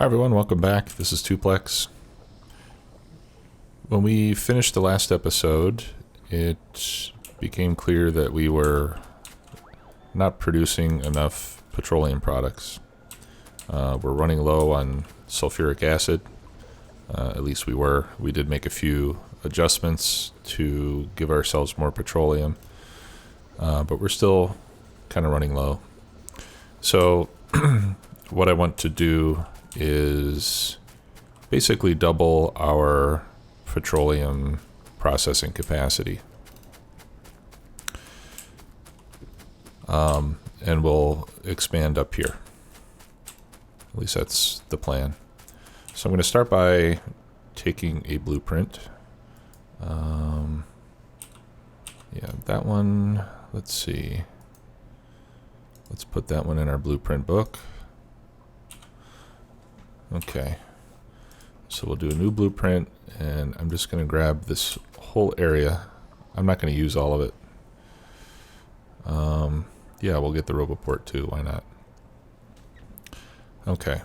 Hi everyone, welcome back. This is Tuplex. When we finished the last episode, it became clear that we were not producing enough petroleum products. We're running low on sulfuric acid. At least we were. We did make a few adjustments to give ourselves more petroleum, but we're still kind of running low. So what I want to do is basically double our petroleum processing capacity. And we'll expand up here. At least that's the plan. So I'm going to start by taking a blueprint. Yeah, that one, let's see. Let's put that one in our blueprint book. Okay, so we'll do a new blueprint, and I'm just going to grab this whole area. I'm not going to use all of it. Yeah, we'll get the RoboPort too, why not? Okay.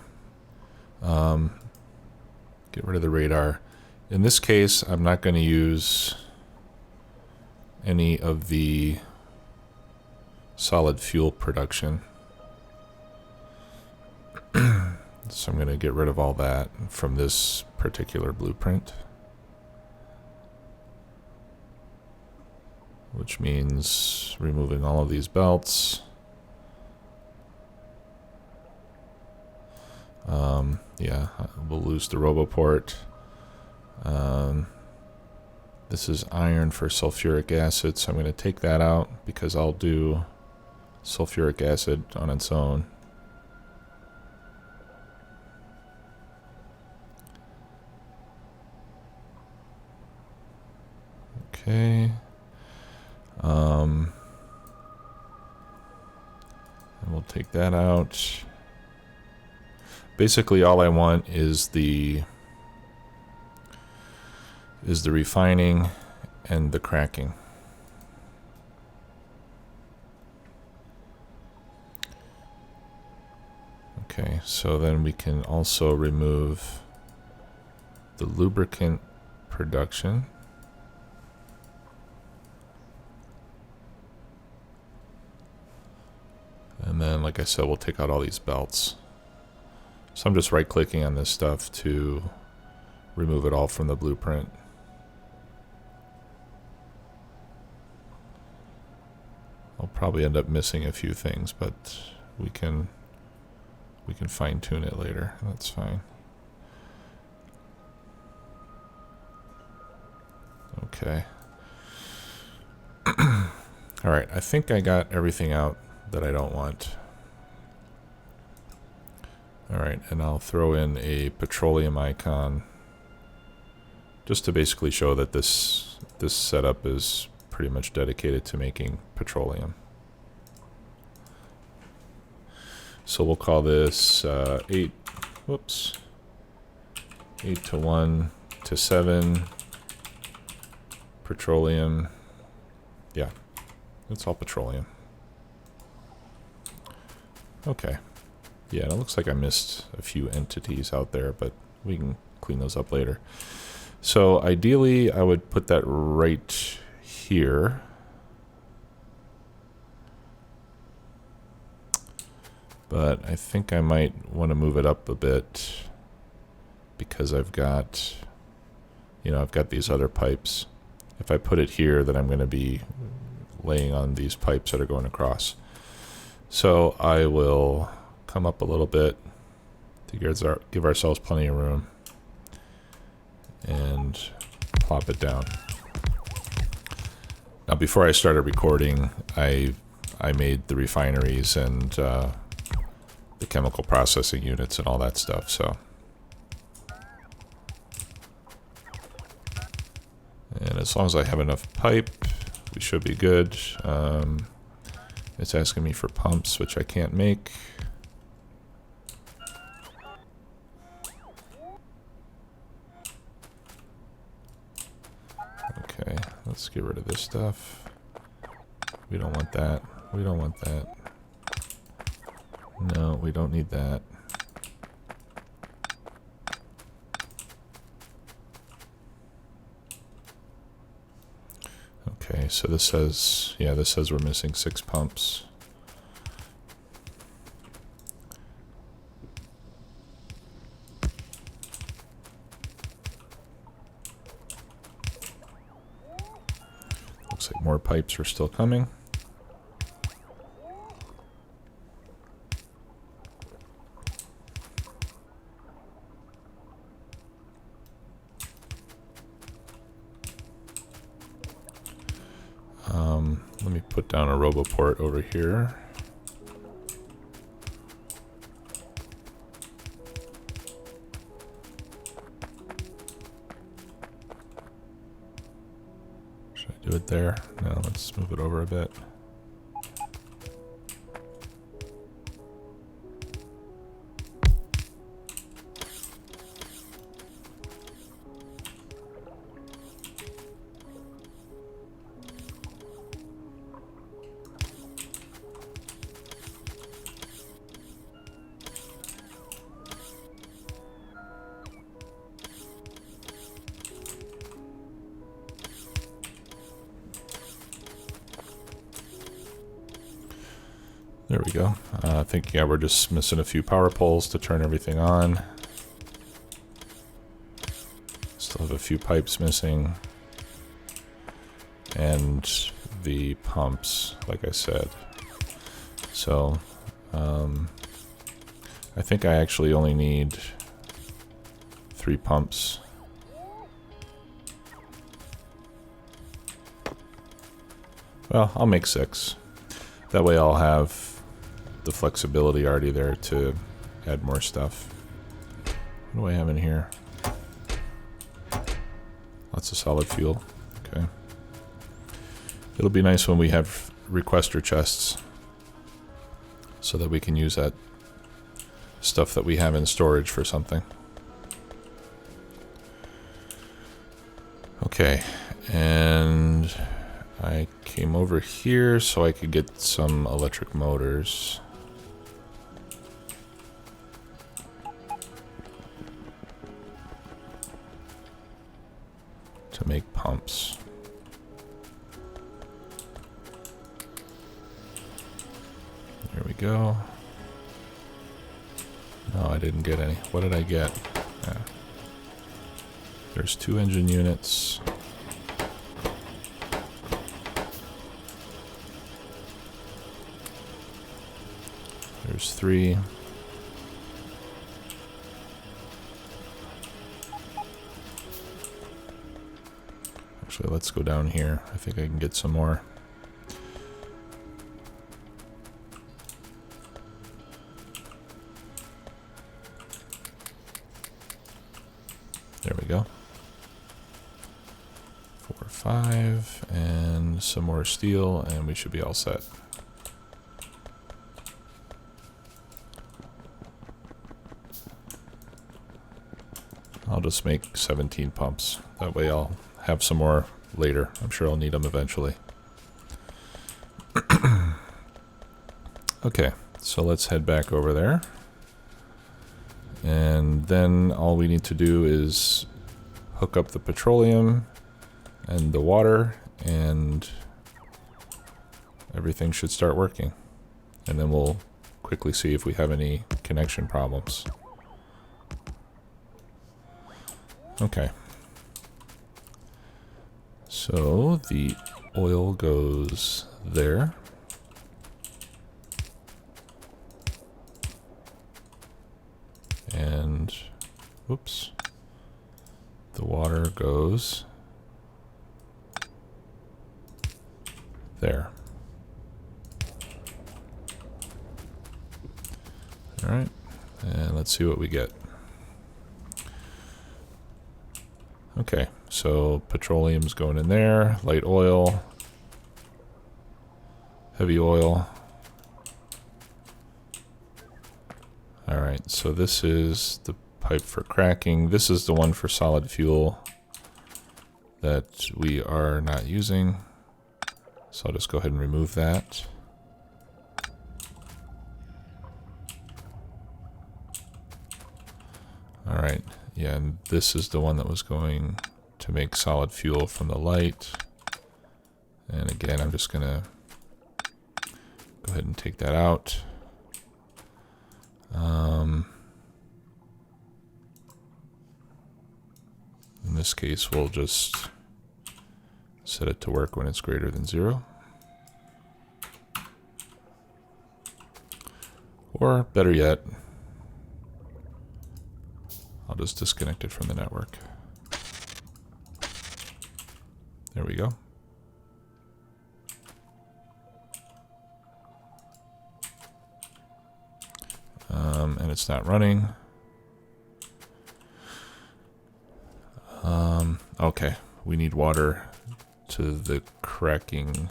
Get rid of the radar. In this case, I'm not going to use any of the solid fuel production. So I'm going to get rid of all that from this particular blueprint, which means removing all of these belts. Yeah, we'll lose the RoboPort. This is iron for sulfuric acid, so I'm going to take that out because I'll do sulfuric acid on its own. Okay. And we'll take that out. Basically, all I want is the refining and the cracking. Okay, so then we can also remove the lubricant production. And then, like I said, we'll take out all these belts. So I'm just right-clicking on this stuff to remove it all from the blueprint. I'll probably end up missing a few things, but we can fine-tune it later. That's fine. Okay. All right, I think I got everything out that I don't want. All right, and I'll throw in a petroleum icon just to basically show that this setup is pretty much dedicated to making petroleum. So we'll call this 8 to 1 to 7 petroleum. Yeah, it's all petroleum. Okay. Yeah, and it looks like I missed a few entities out there, but we can clean those up later. So ideally, I would put that right here. But I think I might want to move it up a bit because I've got these other pipes. If I put it here, then I'm going to be laying on these pipes that are going across. So I will come up a little bit to give ourselves plenty of room and plop it down. Now, before I started recording, I made the refineries and the chemical processing units and all that stuff. So, and as long as I have enough pipe, we should be good. It's asking me for pumps, which I can't make. Okay, let's get rid of this stuff. We don't want that. We don't want that. No, we don't need that. Okay, so this says, yeah, this says we're missing 6 pumps. Looks like more pipes are still coming. Let me put down a roboport over here. Should I do it there? No, let's move it over a bit. There we go. I think, yeah, we're just missing a few power poles to turn everything on. Still have a few pipes missing. And the pumps, like I said. So, I think I actually only need 3 pumps. Well, I'll make 6. That way I'll have the flexibility already there to add more stuff. What do I have in here? Lots of solid fuel. Okay. It'll be nice when we have requester chests so that we can use that stuff that we have in storage for something. Okay, and I came over here so I could get some electric motors. To make pumps. There we go. No, I didn't get any. What did I get? Yeah. There's 2 engine units. There's 3. Actually, let's go down here. I think I can get some more. There we go. 4 or 5, and some more steel, and we should be all set. I'll just make 17 pumps. That way I'll have some more later. I'm sure I'll need them eventually. Okay, so let's head back over there. And then all we need to do is hook up the petroleum and the water, and everything should start working. And then we'll quickly see if we have any connection problems. Okay. So the oil goes there. And, whoops, the water goes there. All right, and let's see what we get. Okay, so petroleum's going in there, light oil, heavy oil. All right, so this is the pipe for cracking. This is the one for solid fuel that we are not using. So I'll just go ahead and remove that. All right, yeah, and this is the one that was going to make solid fuel from the light. And again, I'm just gonna go ahead and take that out. In this case, we'll just set it to work when it's greater than 0. Or better yet, I'll just disconnect it from the network. There we go. And it's not running. Okay, we need water to the cracking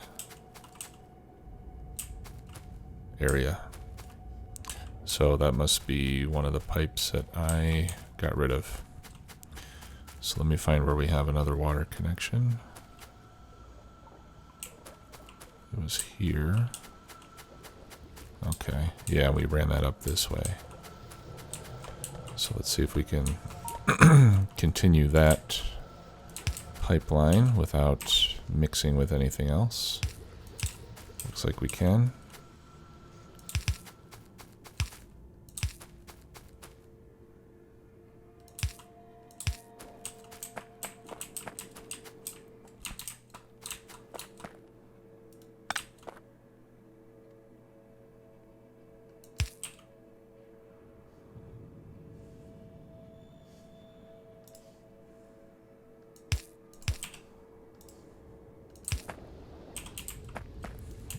area. So that must be one of the pipes that I got rid of. So let me find where we have another water connection. It was here. Okay, yeah, we ran that up this way. So let's see if we can continue that pipeline without mixing with anything else. Looks like we can.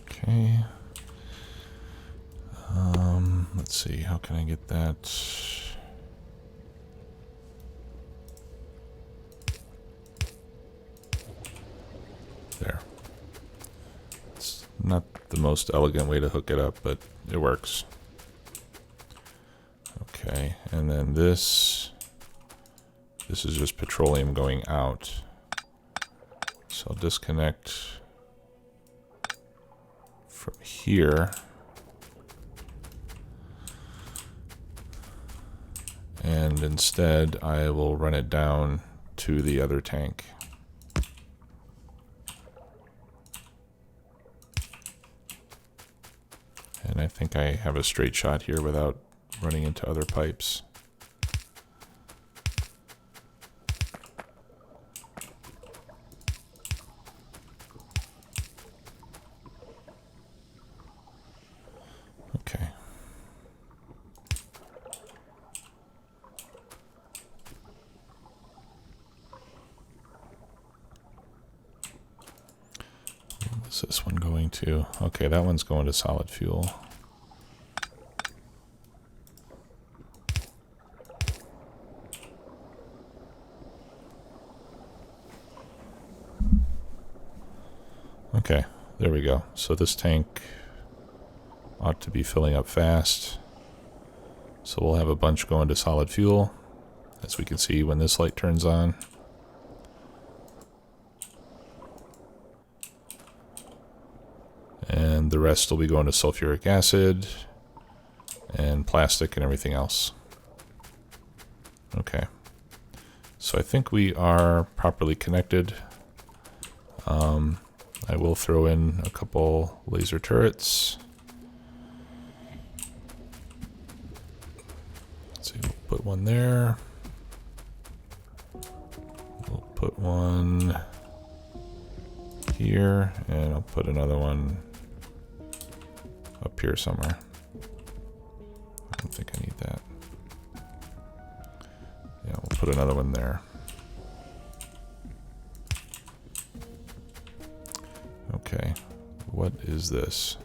Okay. Let's see, how can I get that? There. It's not the most elegant way to hook it up, but it works. Okay, and then this is just petroleum going out. So I'll disconnect from here. And instead, I will run it down to the other tank. And I think I have a straight shot here without running into other pipes. Okay. What's this one going to? Okay, that one's going to solid fuel. Okay, there we go. So this tank ought to be filling up fast. So we'll have a bunch going to solid fuel, as we can see when this light turns on. And the rest will be going to sulfuric acid and plastic and everything else. Okay. So I think we are properly connected. I will throw in a couple laser turrets. Let's see, we'll put one there. We'll put one here, and I'll put another one up here somewhere. I don't think I need that. Yeah, we'll put another one there. Okay, what is this?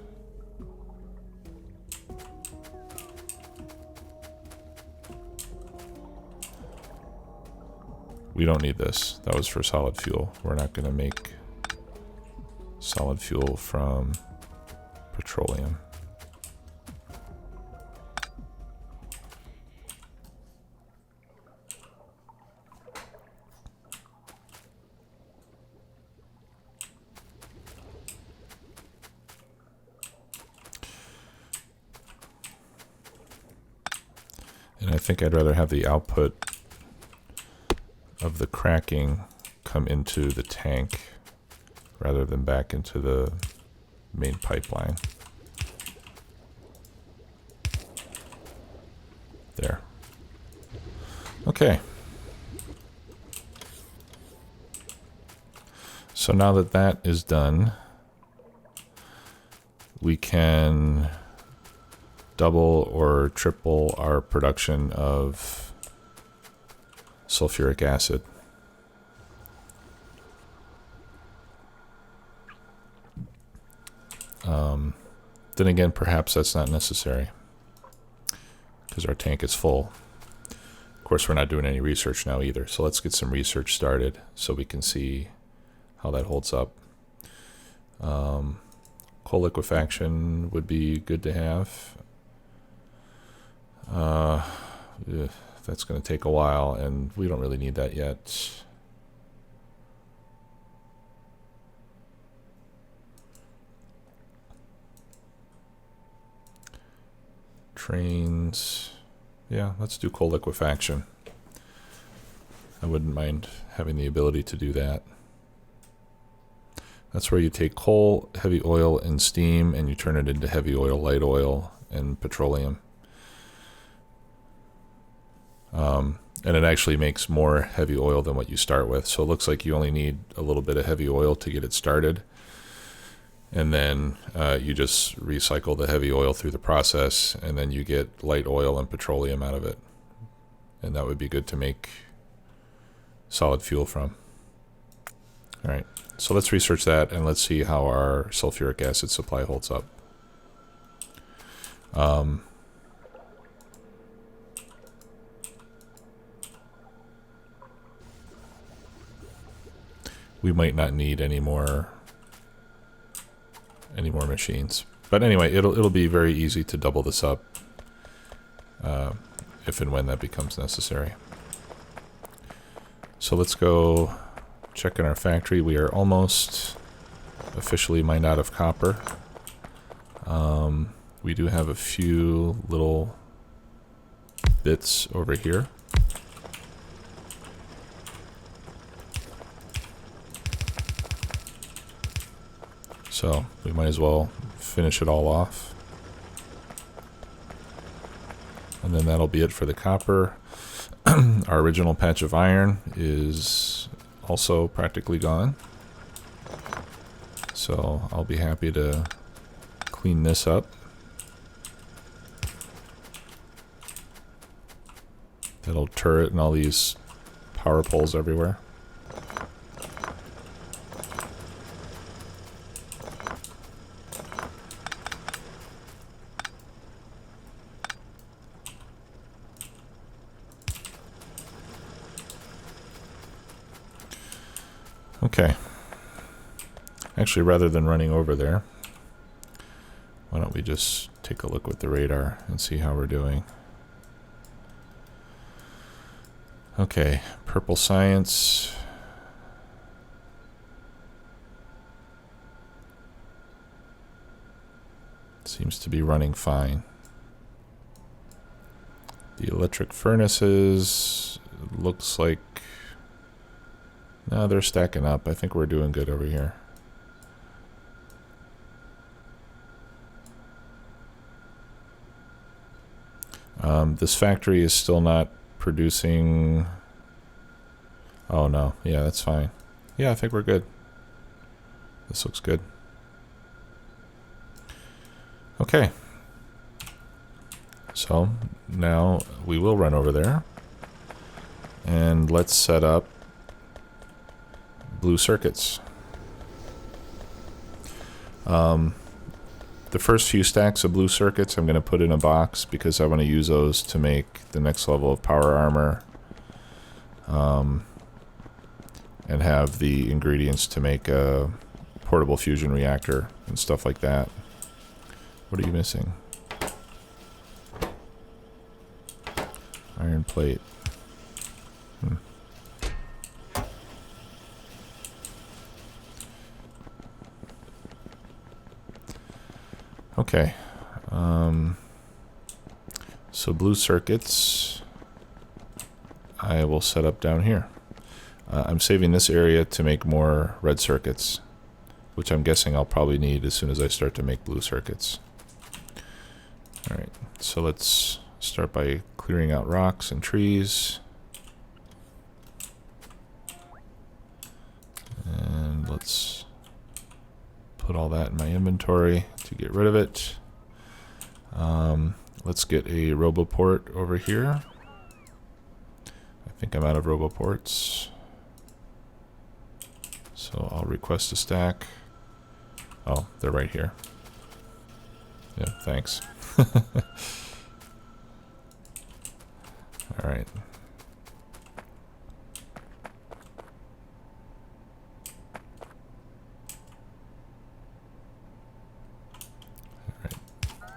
We don't need this. That was for solid fuel. We're not going to make solid fuel from petroleum. And I think I'd rather have the output of the cracking come into the tank rather than back into the main pipeline. There. Okay. So now that that is done, we can double or triple our production of sulfuric acid. Then again, perhaps that's not necessary because our tank is full. Of course, we're not doing any research now either. So let's get some research started so we can see how that holds up. Coal liquefaction would be good to have. That's going to take a while, and we don't really need that yet. Trains. Yeah, let's do coal liquefaction. I wouldn't mind having the ability to do that. That's where you take coal, heavy oil, and steam, and you turn it into heavy oil, light oil, and petroleum. And it actually makes more heavy oil than what you start with. So it looks like you only need a little bit of heavy oil to get it started. And then you just recycle the heavy oil through the process, and then you get light oil and petroleum out of it. And that would be good to make solid fuel from. All right, so let's research that, and let's see how our sulfuric acid supply holds up. We might not need any more machines, but anyway, it'll be very easy to double this up if and when that becomes necessary. So let's go check in our factory. We are almost officially mined out of copper. We do have a few little bits over here. So we might as well finish it all off. And then that'll be it for the copper. Our original patch of iron is also practically gone. So I'll be happy to clean this up. That'll turret and all these power poles everywhere. Okay. Actually, rather than running over there, why don't we just take a look with the radar and see how we're doing. Okay, purple science. Seems to be running fine. The electric furnaces, looks like, no, they're stacking up. I think we're doing good over here. This factory is still not producing. Oh no, yeah, that's fine. Yeah, I think we're good. This looks good. Okay. So now we will run over there and let's set up blue circuits. The first few stacks of blue circuits I'm going to put in a box because I want to use those to make the next level of power armor, and have the ingredients to make a portable fusion reactor and stuff like that. What are you missing? Iron plate. Okay, so blue circuits I will set up down here. I'm saving this area to make more red circuits. which I'm guessing I'll probably need as soon as I start to make blue circuits. Alright, so let's start by clearing out rocks and trees. And let's put all that in my inventory to get rid of it. Let's get a roboport over here. I think I'm out of roboports. So I'll request a stack. Oh, they're right here. Yeah, thanks. Alright.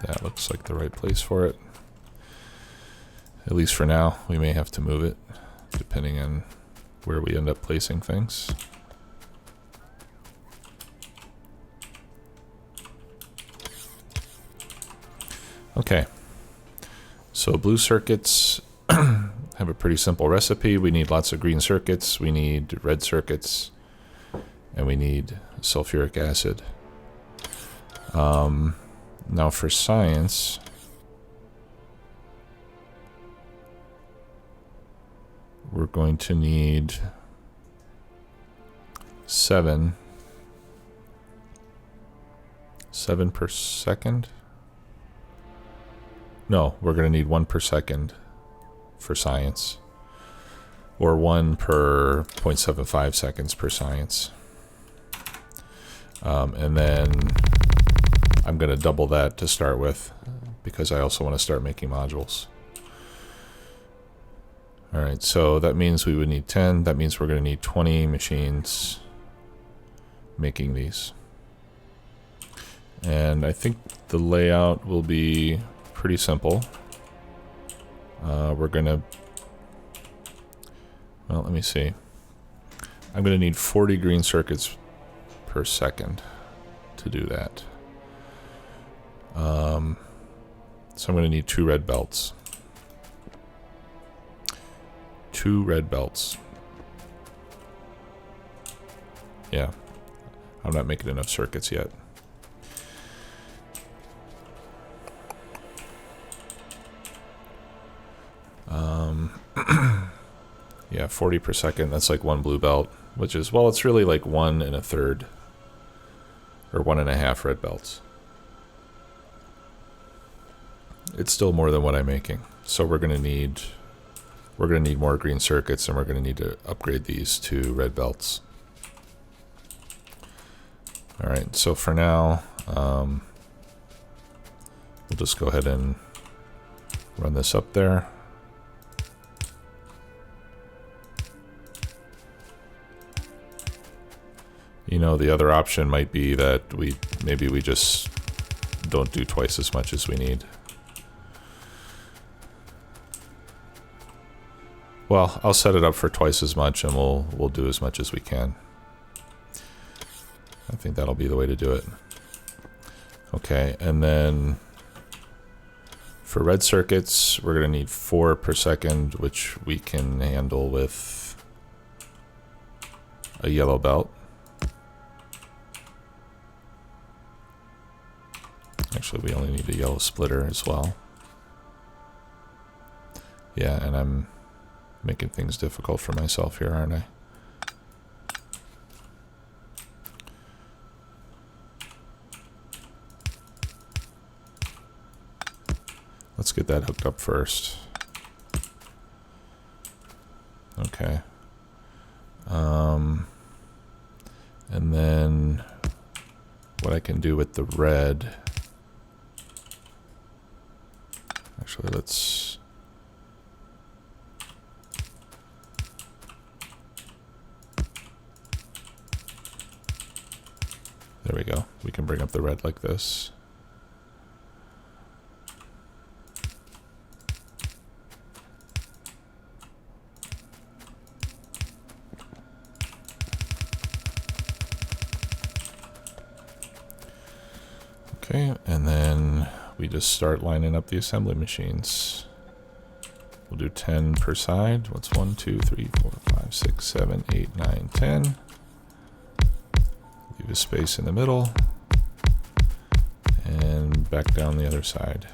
That looks like the right place for it. At least for now. We may have to move it, depending on where we end up placing things. Okay. So blue circuits have a pretty simple recipe. We need lots of green circuits, we need red circuits, and we need sulfuric acid. Now for science, we're going to need 7 per second. No, we're going to need 1 per second for science, or 1 per 0.75 seconds per science. And then I'm going to double that to start with, because I also want to start making modules. Alright, so that means we would need 10. That means we're going to need 20 machines making these. And I think the layout will be pretty simple. We're going to... Well, let me see. I'm going to need 40 green circuits per second to do that. So I'm going to need 2 red belts. 2 red belts. Yeah. I'm not making enough circuits yet. Yeah, 40 per second. That's like 1 blue belt, which is, well, it's really like 1 1/3 or 1 1/2 red belts. It's still more than what I'm making. So we're going to need more green circuits, and we're going to need to upgrade these to red belts. All right, so for now, we'll just go ahead and run this up there. You know, the other option might be that maybe we just don't do twice as much as we need. Well, I'll set it up for twice as much, and we'll do as much as we can. I think that'll be the way to do it. Okay, and then for red circuits, we're going to need 4 per second, which we can handle with a yellow belt. Actually, we only need a yellow splitter as well. Yeah, and I'm making things difficult for myself here, aren't I? Let's get that hooked up first. Okay. And then what I can do with the red... Actually, let's... There we go. We can bring up the red like this. Okay, and then we just start lining up the assembly machines. We'll do 10 per side. What's 1, 2, 3, 4, 5, 6, 7, 8, 9, 10. Leave a space in the middle. And back down the other side.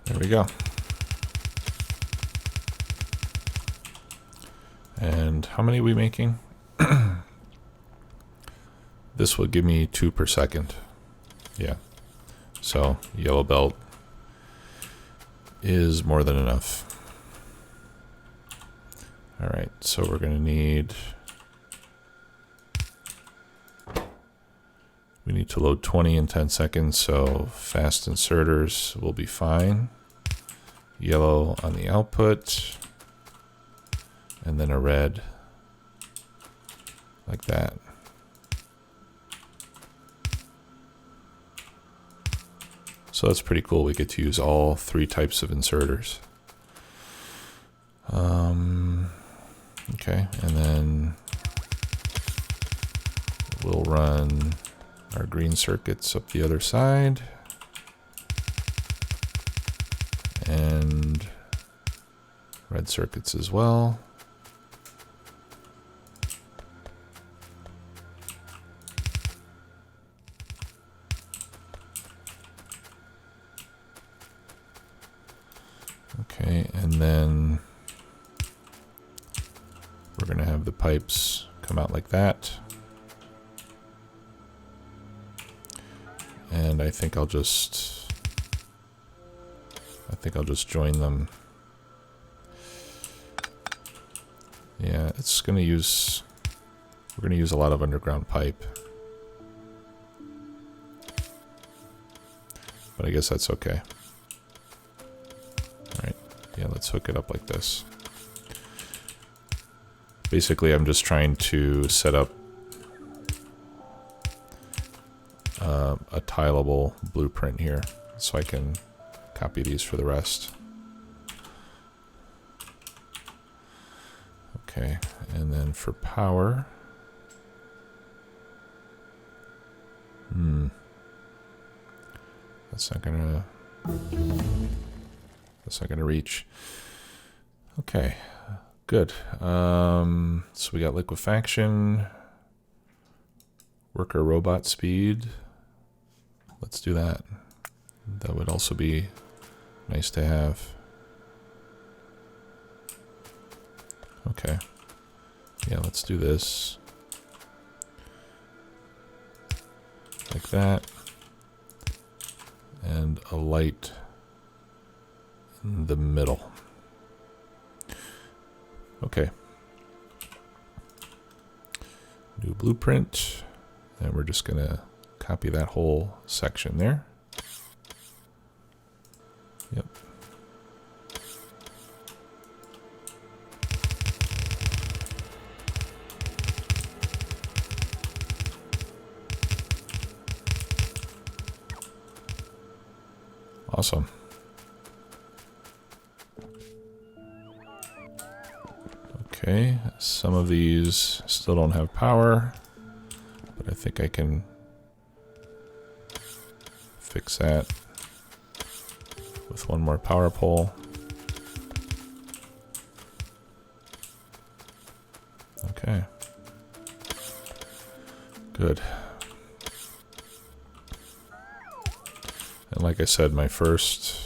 There we go. And how many are we making? This will give me 2 per second. Yeah. So yellow belt is more than enough. All right, so we're going to need... We need to load 20 in 10 seconds, so fast inserters will be fine. Yellow on the output, and then a red, like that. So that's pretty cool. We get to use all 3 types of inserters. Okay, and then we'll run our green circuits up the other side. And red circuits as well. Okay, and then we're going to have the pipes come out like that. And I think I'll just join them. Yeah, it's going to use, we're going to use a lot of underground pipe. But I guess that's okay. All right, yeah, let's hook it up like this. Basically, I'm just trying to set up a tileable blueprint here so I can copy these for the rest. Okay, and then for power, that's not gonna reach. Okay, good. So we got liquefaction, worker robot speed. Let's do that. That would also be nice to have. Okay. Yeah, let's do this. Like that. And a light in the middle. Okay. New blueprint. And we're just going to copy that whole section there. Yep. Awesome. Okay, some of these still don't have power, but I think I can fix that with one more power pole. Okay. Good. And like I said, my first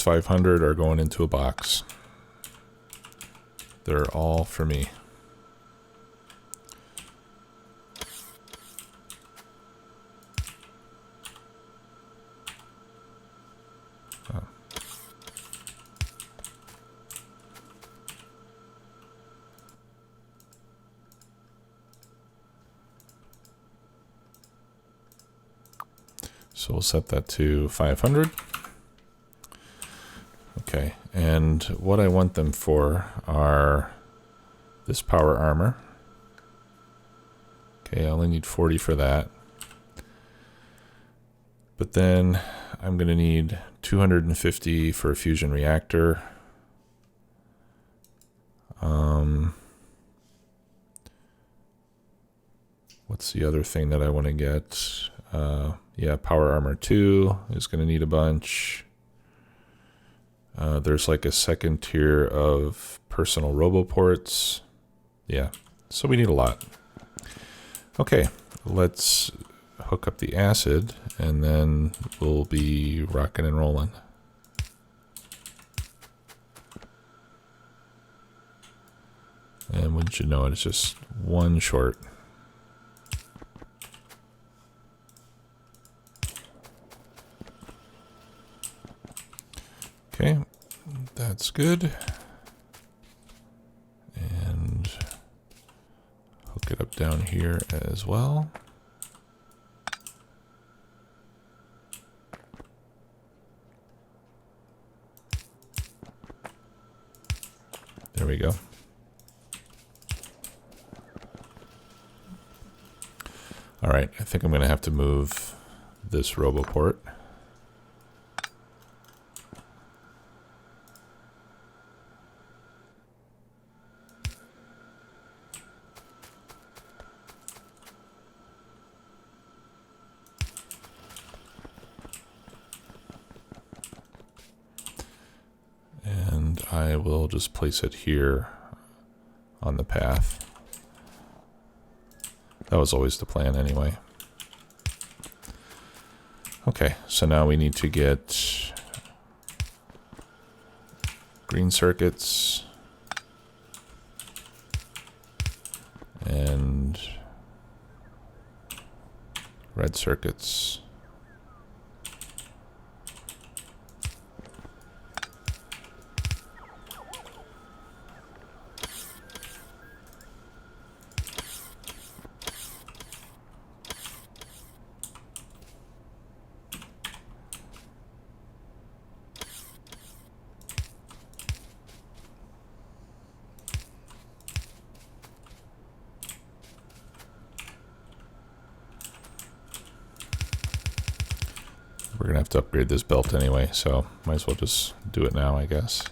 500 are going into a box. They're all for me. Oh. So we'll set that to 500. Okay, and what I want them for are this power armor. Okay, I only need 40 for that. But then I'm going to need 250 for a fusion reactor. What's the other thing that I want to get? Yeah, power armor 2 is going to need a bunch. There's like a second tier of personal roboports. Yeah, so we need a lot. Okay, let's hook up the acid and then we'll be rocking and rolling. And wouldn't you know it, it's just one short. Okay, that's good. And hook it up down here as well. There we go. All right, I think I'm going to have to move this roboport. And I will just place it here on the path. That was always the plan anyway. Okay, so now we need to get green circuits and red circuits. We're gonna have to upgrade this belt anyway, so might as well just do it now, I guess.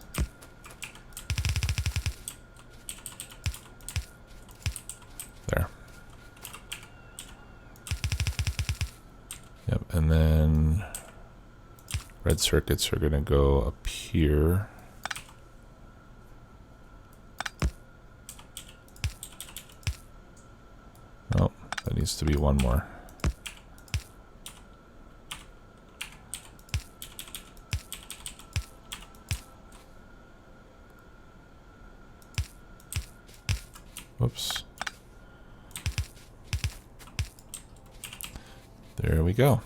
There. Yep, and then red circuits are gonna go up here. Oh, that needs to be one more. Whoops. There we go.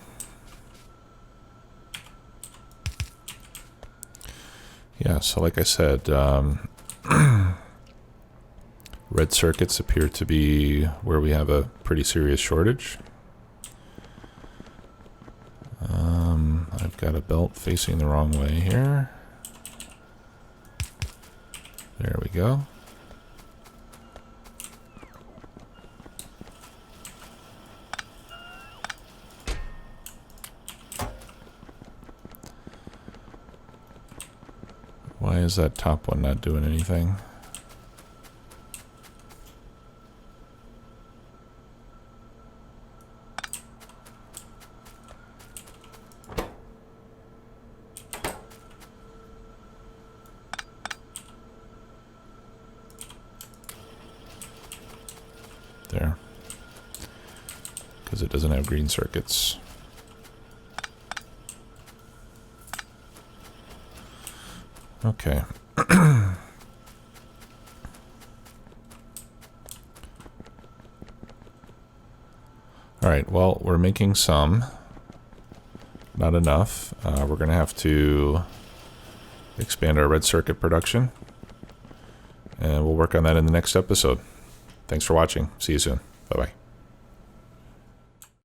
Yeah, so like I said, red circuits appear to be where we have a pretty serious shortage. I've got a belt facing the wrong way here. There we go. Why is that top one not doing anything? There. Because it doesn't have green circuits. Okay. All right, well, we're making some. Not enough. We're going to have to expand our red circuit production. And we'll work on that in the next episode. Thanks for watching. See you soon. Bye-bye.